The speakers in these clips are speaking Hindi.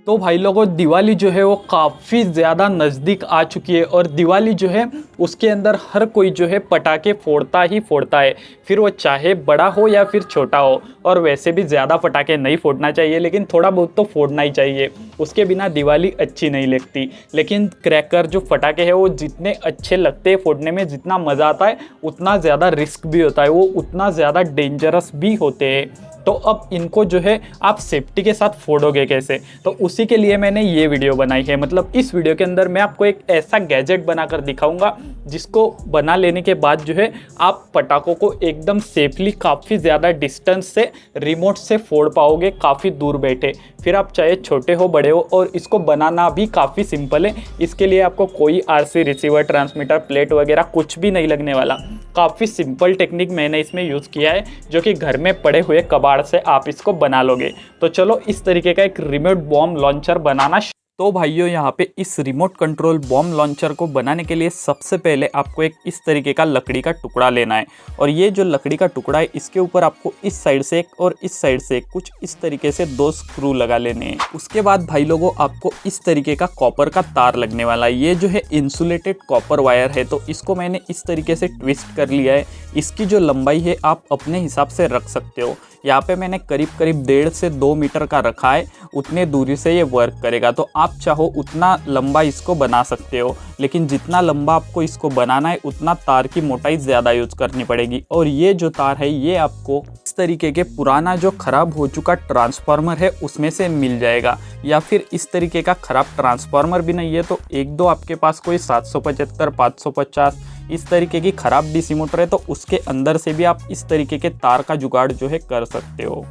तो भाई लोगों, दिवाली जो है वो काफ़ी ज़्यादा नज़दीक आ चुकी है और दिवाली जो है उसके अंदर हर कोई जो है पटाखे फोड़ता ही फोड़ता है, फिर वो चाहे बड़ा हो या फिर छोटा हो। और वैसे भी ज़्यादा पटाखे नहीं फोड़ना चाहिए, लेकिन थोड़ा बहुत तो फोड़ना ही चाहिए, उसके बिना दिवाली अच्छी नहीं लगती। लेकिन क्रैकर जो पटाखे हैं वो जितने अच्छे लगते हैं फोड़ने में, जितना मज़ा आता है उतना ज़्यादा रिस्क भी होता है, वो उतना ज़्यादा डेंजरस भी होते हैं। तो अब इनको जो है आप सेफ्टी के साथ फोड़ोगे कैसे, तो उसी के लिए मैंने ये वीडियो बनाई है। मतलब इस वीडियो के अंदर मैं आपको एक ऐसा गैजेट बनाकर दिखाऊंगा जिसको बना लेने के बाद जो है आप पटाखों को एकदम सेफली काफ़ी ज़्यादा डिस्टेंस से रिमोट से फोड़ पाओगे, काफ़ी दूर बैठे। फिर आप चाहे छोटे हो बड़े हो, और इसको बनाना भी काफ़ी सिंपल है। इसके लिए आपको कोई आरसी रिसीवर, ट्रांसमीटर, प्लेट वगैरह कुछ भी नहीं लगने वाला। काफ़ी सिंपल टेक्निक मैंने इसमें यूज़ किया है, जो कि घर में पड़े हुए कबाड़ से आप इसको बना लोगे। तो चलो इस तरीके का एक रिमोट बॉम्ब लॉन्चर बनाना। तो भाइयों, यहाँ पे इस रिमोट कंट्रोल बॉम्ब लॉन्चर को बनाने के लिए सबसे पहले आपको एक इस तरीके का लकड़ी का टुकड़ा लेना है। और ये जो लकड़ी का टुकड़ा है, इसके ऊपर आपको इस साइड से एक और इस साइड से कुछ इस तरीके से 2 स्क्रू लगा लेने हैं। उसके बाद भाई लोगों, आपको इस तरीके का कॉपर का तार लगने वाला है। ये जो है इंसुलेटेड कॉपर वायर है, तो इसको मैंने इस तरीके से ट्विस्ट कर लिया है। इसकी जो लंबाई है आप अपने हिसाब से रख सकते हो। यहाँ पे मैंने करीब 1.5 से 2 मीटर का रखा है, उतने दूरी से ये वर्क करेगा। तो आप चाहो उतना लंबा इसको बना सकते हो, लेकिन जितना लंबा आपको इसको बनाना है उतना तार की मोटाई ज़्यादा यूज करनी पड़ेगी। और ये जो तार है ये आपको इस तरीके के पुराना जो खराब हो चुका ट्रांसफार्मर है उसमें से मिल जाएगा, या फिर इस तरीके का खराब ट्रांसफार्मर भी नहीं है तो एक दो आपके पास कोई 775, 550 इस तरीके की खराब डीसी मोटर है, तो उसके अंदर से भी आप इस तरीके के तार का जुगाड़ जो है कर सकते हो।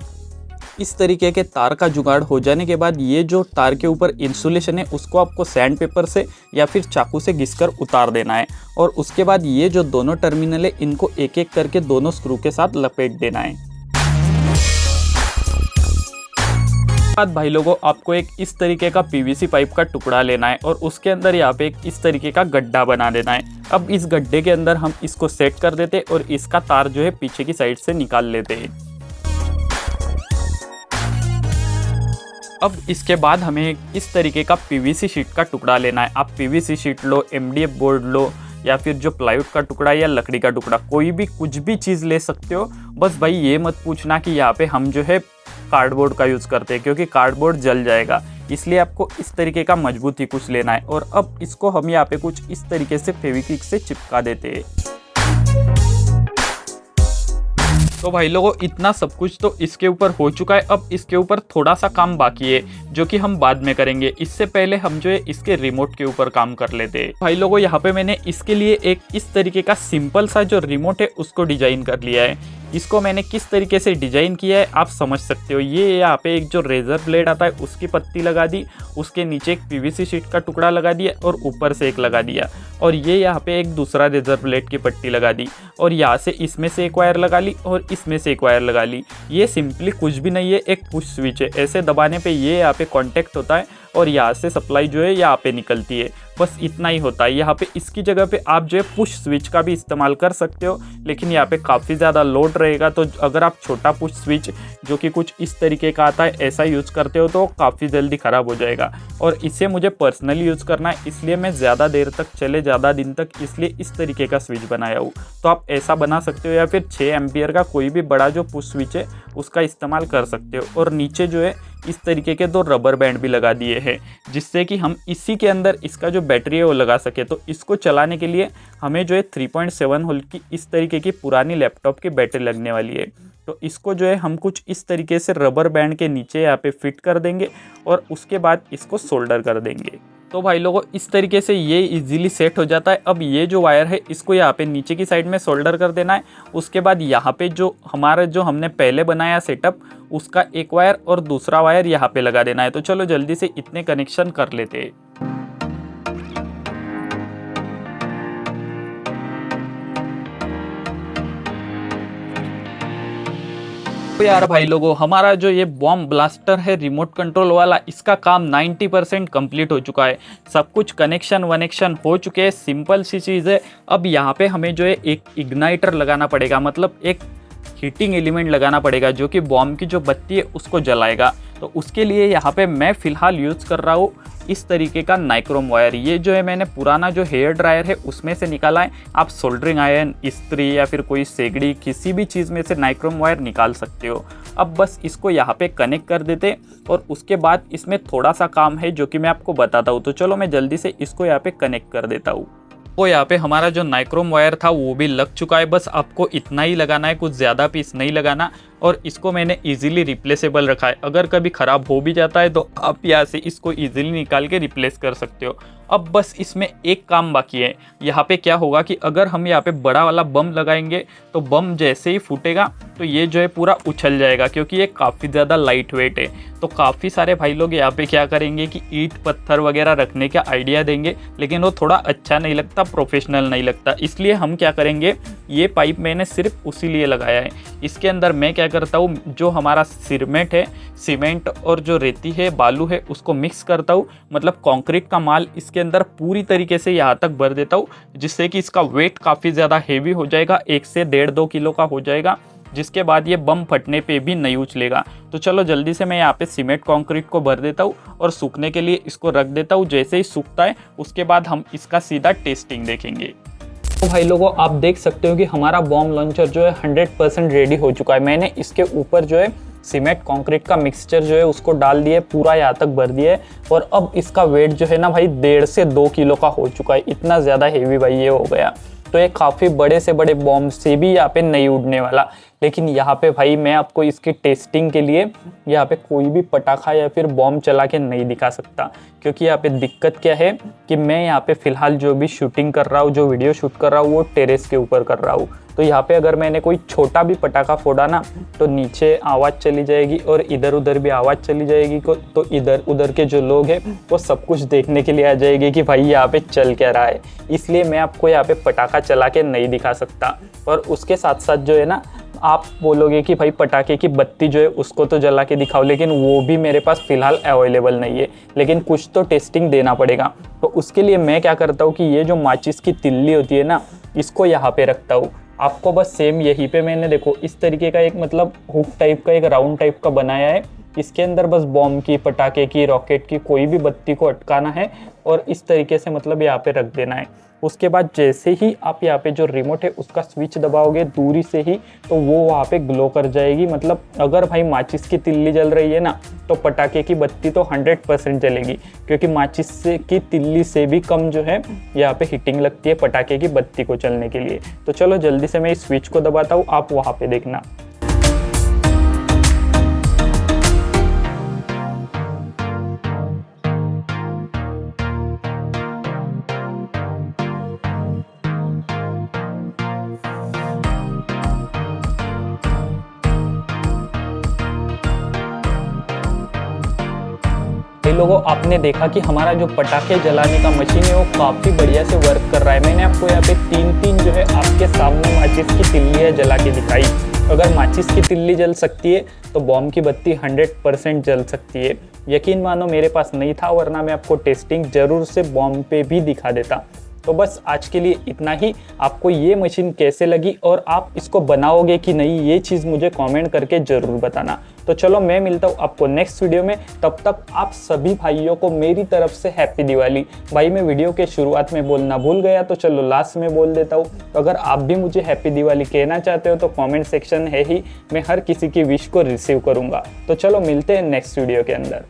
इस तरीके के तार का जुगाड़ हो जाने के बाद ये जो तार के ऊपर इंसुलेशन है उसको आपको सैंड पेपर से या फिर चाकू से घिसकर उतार देना है। और उसके बाद ये जो दोनों टर्मिनल है इनको एक एक करके दोनों स्क्रू के साथ लपेट देना है। बाद भाई लोगों, आपको एक इस तरीके का पीवीसी पाइप का टुकड़ा लेना है और उसके अंदर यहाँ पे एक इस तरीके का गड्ढा बना देना है। अब इस गड्ढे के अंदर हम इसको सेट कर देते और इसका तार जो है पीछे की साइड से निकाल लेते हैं। अब इसके बाद हमें इस तरीके का पीवीसी शीट का टुकड़ा लेना है। आप पीवीसी शीट लो, एमडीएफ बोर्ड लो, या फिर जो प्लाईवुड का टुकड़ा या लकड़ी का टुकड़ा, कोई भी कुछ भी चीज़ ले सकते हो। बस भाई ये मत पूछना कि यहाँ पे हम जो है कार्डबोर्ड का यूज़ करते हैं, क्योंकि कार्डबोर्ड जल जाएगा। इसलिए आपको इस तरीके का मजबूत ही कुछ लेना है। और अब इसको हम यहाँ पे कुछ इस तरीके से फेविक्विक से चिपका देते हैं। तो भाई लोगों, इतना सब कुछ तो इसके ऊपर हो चुका है। अब इसके ऊपर थोड़ा सा काम बाकी है जो कि हम बाद में करेंगे। इससे पहले हम जो है इसके रिमोट के ऊपर काम कर लेते हैं। भाई लोगों, यहाँ पे मैंने इसके लिए एक इस तरीके का सिंपल सा जो रिमोट है उसको डिजाइन कर लिया है। इसको मैंने किस तरीके से डिजाइन किया है आप समझ सकते हो। ये यहाँ पे एक जो रेजर ब्लेड आता है उसकी पत्ती लगा दी, उसके नीचे एक पीवीसी शीट का टुकड़ा लगा दिया और ऊपर से एक लगा दिया, और ये यहाँ पे एक दूसरा रेजर ब्लेड की पट्टी लगा दी, और यहाँ से इसमें से एक वायर लगा ली और इसमें से एक वायर लगा ली। ये सिंपली कुछ भी नहीं है, एक पुश स्विच है। ऐसे दबाने पे ये यहाँ पे कॉन्टेक्ट होता है और यहाँ से सप्लाई जो है यहाँ पे निकलती है। बस इतना ही होता है। यहाँ पे इसकी जगह पे आप जो है पुश स्विच का भी इस्तेमाल कर सकते हो, लेकिन यहाँ पे काफ़ी ज़्यादा लोड रहेगा। तो अगर आप छोटा पुश स्विच जो कि कुछ इस तरीके का आता है ऐसा यूज़ करते हो तो काफ़ी जल्दी ख़राब हो जाएगा। और इसे मुझे पर्सनली यूज़ करना है, इसलिए मैं ज़्यादा देर तक चले, ज़्यादा दिन तक, इसलिए इस तरीके का स्विच बनाया हूँ। तो आप ऐसा बना सकते हो, या फिर 6 एम्पियर का कोई भी बड़ा जो पुश स्विच है उसका इस्तेमाल कर सकते हो। और नीचे जो है इस तरीके के 2 रबर बैंड भी लगा दिए हैं, जिससे कि हम इसी के अंदर इसका जो बैटरी है वो लगा सके। तो इसको चलाने के लिए हमें जो है 3.7 वोल्ट की इस तरीके की पुरानी लैपटॉप की बैटरी लगने वाली है। तो इसको जो है हम कुछ इस तरीके से रबर बैंड के नीचे यहाँ पे फिट कर देंगे और उसके बाद इसको सोल्डर कर देंगे। तो भाई लोगों, इस तरीके से ये इजीली सेट हो जाता है। अब ये जो वायर है इसको यहाँ पे नीचे की साइड में सोल्डर कर देना है। उसके बाद यहाँ पे जो हमारा जो हमने पहले बनाया सेटअप, उसका एक वायर और दूसरा वायर यहाँ पे लगा देना है। तो चलो जल्दी से इतने कनेक्शन कर लेते हैं। तो यार भाई लोगों, हमारा जो ये बॉम्ब ब्लास्टर है रिमोट कंट्रोल वाला, इसका काम 90% कंप्लीट हो चुका है। सब कुछ कनेक्शन वनेक्शन हो चुके हैं, सिंपल सी चीज़ है। अब यहाँ पे हमें जो है एक इग्नाइटर लगाना पड़ेगा, मतलब एक हीटिंग एलिमेंट लगाना पड़ेगा जो कि बॉम्ब की जो बत्ती है उसको जलाएगा। तो उसके लिए यहाँ पे मैं फ़िलहाल यूज़ कर रहा हूँ इस तरीके का नाइक्रोम वायर। ये जो है मैंने पुराना जो हेयर ड्रायर है उसमें से निकाला है। आप सोल्डरिंग आयरन, इस्त्री या फिर कोई सेगड़ी, किसी भी चीज़ में से नाइक्रोम वायर निकाल सकते हो। अब बस इसको यहाँ पे कनेक्ट कर देते और उसके बाद इसमें थोड़ा सा काम है जो कि मैं आपको बताता हूँ। तो चलो मैं जल्दी से इसको यहाँ पे कनेक्ट कर देता हूँ। तो यहाँ पे हमारा जो नाइक्रोम वायर था वो भी लग चुका है। बस आपको इतना ही लगाना है, कुछ ज़्यादा पीस नहीं लगाना। और इसको मैंने इजीली रिप्लेसेबल रखा है। अगर कभी ख़राब हो भी जाता है तो आप यहाँ से इसको इजीली निकाल के रिप्लेस कर सकते हो। अब बस इसमें एक काम बाकी है। यहाँ पे क्या होगा कि अगर हम यहाँ पे बड़ा वाला बम लगाएंगे तो बम जैसे ही फूटेगा तो ये जो है पूरा उछल जाएगा, क्योंकि ये काफ़ी ज़्यादा लाइट वेट है। तो काफ़ी सारे भाई लोग यहाँ पे क्या करेंगे कि ईंट पत्थर वगैरह रखने का आइडिया देंगे, लेकिन वो थोड़ा अच्छा नहीं लगता, प्रोफेशनल नहीं लगता। इसलिए हम क्या करेंगे, ये पाइप मैंने सिर्फ उसी लिए लगाया है। इसके अंदर मैं क्या करता हूँ, जो हमारा सीमेंट है, सीमेंट और जो रेती है, बालू है, उसको मिक्स करता हूँ। मतलब कंक्रीट का माल इसके अंदर पूरी तरीके से यहाँ तक भर देता हूँ, जिससे कि इसका वेट काफ़ी ज़्यादा हेवी हो जाएगा, 1 से 1.5-2 किलो का हो जाएगा, जिसके बाद ये बम फटने पे भी नहीं उछलेगा। तो चलो जल्दी से मैं यहाँ पे सीमेंट कंक्रीट को भर देता हूँ और सूखने के लिए इसको रख देता हूँ। जैसे ही सूखता है उसके बाद हम इसका सीधा टेस्टिंग देखेंगे। तो भाई लोगों, आप देख सकते हो कि हमारा बॉम्ब लॉन्चर जो है 100% रेडी हो चुका है। मैंने इसके ऊपर जो है सीमेंट कंक्रीट का मिक्सचर जो है उसको डाल दिया, पूरा यहाँ तक भर दिया है। और अब इसका वेट जो है ना भाई 1.5 से 2 किलो का हो चुका है। इतना ज़्यादा हेवी भाई ये हो गया। तो ये काफ़ी बड़े से बड़े बॉम्ब से भी यहाँ पे नहीं उड़ने वाला। लेकिन यहाँ पे भाई मैं आपको इसकी टेस्टिंग के लिए यहाँ पे कोई भी पटाखा या फिर बॉम्ब चला के नहीं दिखा सकता, क्योंकि यहाँ पे दिक्कत क्या है कि मैं यहाँ पे फ़िलहाल जो भी शूटिंग कर रहा हूँ, जो वीडियो शूट कर रहा हूँ, वो टेरेस के ऊपर कर रहा हूँ। तो यहाँ पे अगर मैंने कोई छोटा भी पटाखा फोड़ा ना तो नीचे आवाज़ चली जाएगी और इधर उधर भी आवाज़ चली जाएगी। तो इधर उधर के जो लोग हैं वो सब कुछ देखने के लिए आ जाएंगे कि भाई यहाँ पे चल क्या रहा है। इसलिए मैं आपको यहाँ पे पटाखा चला के नहीं दिखा सकता। और उसके साथ साथ जो है ना, आप बोलोगे कि भाई पटाखे की बत्ती जो है उसको तो जला के दिखाओ, लेकिन वो भी मेरे पास फ़िलहाल अवेलेबल नहीं है। लेकिन कुछ तो टेस्टिंग देना पड़ेगा। तो उसके लिए मैं क्या करता हूँ कि ये जो माचिस की तिल्ली होती है ना, इसको यहाँ पे रखता हूँ। आपको बस सेम यहीं पे मैंने देखो इस तरीके का एक मतलब हुक टाइप का, एक राउंड टाइप का बनाया है। इसके अंदर बस बॉम्ब की, पटाखे की, रॉकेट की कोई भी बत्ती को अटकाना है और इस तरीके से मतलब यहाँ पे रख देना है। उसके बाद जैसे ही आप यहाँ पे जो रिमोट है उसका स्विच दबाओगे दूरी से ही, तो वो वहाँ पे ग्लो कर जाएगी। मतलब अगर भाई माचिस की तिल्ली जल रही है ना तो पटाखे की बत्ती तो 100% जलेगी, क्योंकि माचिस की तिल्ली से भी कम जो है यहाँ पे हीटिंग लगती है पटाखे की बत्ती को चलने के लिए। तो चलो जल्दी से मैं इस स्विच को दबाता हूँ, आप वहाँ पे देखना। लोगों, आपने देखा कि हमारा जो पटाखे जलाने का मशीन है वो काफ़ी बढ़िया से वर्क कर रहा है। मैंने आपको यहाँ पे 3 जो है आपके सामने माचिस की तिल्लियाँ जला के दिखाई। अगर माचिस की तिल्ली जल सकती है तो बॉम्ब की बत्ती 100% जल सकती है। यकीन मानो मेरे पास नहीं था, वरना मैं आपको टेस्टिंग ज़रूर से बॉम्ब पे भी दिखा देता। तो बस आज के लिए इतना ही। आपको ये मशीन कैसे लगी और आप इसको बनाओगे कि नहीं, ये चीज़ मुझे कमेंट करके ज़रूर बताना। तो चलो मैं मिलता हूँ आपको नेक्स्ट वीडियो में। तब तक आप सभी भाइयों को मेरी तरफ से हैप्पी दिवाली। भाई मैं वीडियो के शुरुआत में बोलना भूल गया, तो चलो लास्ट में बोल देता हूँ। तो अगर आप भी मुझे हैप्पी दिवाली कहना चाहते हो तो कॉमेंट सेक्शन है ही, मैं हर किसी की विश को रिसीव करूँगा। तो चलो मिलते हैं नेक्स्ट वीडियो के अंदर।